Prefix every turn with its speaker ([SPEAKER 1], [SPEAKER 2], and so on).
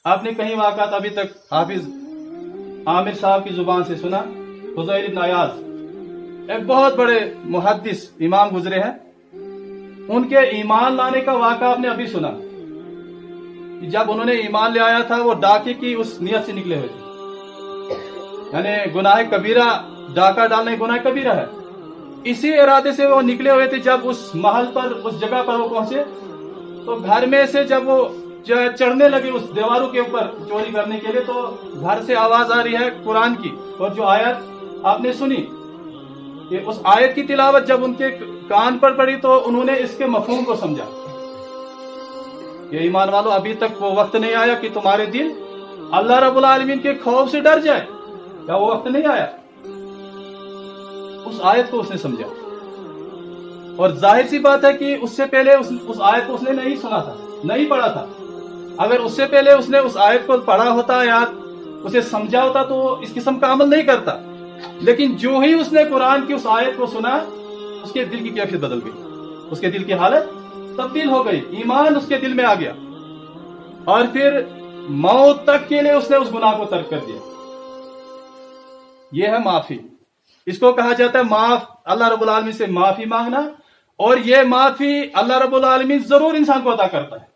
[SPEAKER 1] آپ نے کہیں واقعات ابھی تک حافظ عامر صاحب کی زبان سے سنا؟ فضیل بن عیاض ایک بہت بڑے محدث امام گزرے ہیں، ان کے ایمان لانے کا واقعہ آپ نے ابھی سنا. جب انہوں نے ایمان لے آیا تھا وہ ڈاکے کی اس نیت سے نکلے ہوئے تھے، یعنی گناہ کبیرہ، ڈاکہ ڈالنا گناہ کبیرہ ہے، اسی ارادے سے وہ نکلے ہوئے تھے. جب اس محل پر، اس جگہ پر وہ پہنچے تو گھر میں سے جب وہ چڑھنے لگے اس دیواروں کے اوپر چوری کرنے کے لیے، تو گھر سے آواز آ رہی ہے قرآن کی، اور جو آیت آپ نے سنی کہ اس آیت کی تلاوت جب ان کے کان پر پڑی تو انہوں نے اس کے مفہوم کو سمجھا کہ ایمان والو ابھی تک وہ وقت نہیں آیا کہ تمہارے دل اللہ رب العالمین کے خوف سے ڈر جائے. کیا وہ وقت نہیں آیا؟ اس آیت کو اس نے سمجھا. اور ظاہر سی بات ہے کہ اس سے پہلے اس آیت کو اس نے نہیں سنا تھا، نہیں پڑھا تھا. اگر اس سے پہلے اس نے اس آیت کو پڑھا ہوتا یا اسے سمجھا ہوتا تو وہ اس قسم کا عمل نہیں کرتا. لیکن جو ہی اس نے قرآن کی اس آیت کو سنا، اس کے دل کی کیفیت بدل گئی، اس کے دل کی حالت تبدیل ہو گئی، ایمان اس کے دل میں آ گیا، اور پھر موت تک کے لیے اس نے اس گناہ کو ترک کر دیا. یہ ہے معافی. اس کو کہا جاتا ہے معاف، اللہ رب العالمین سے معافی مانگنا. اور یہ معافی اللہ رب العالمین ضرور انسان کو عطا کرتا ہے.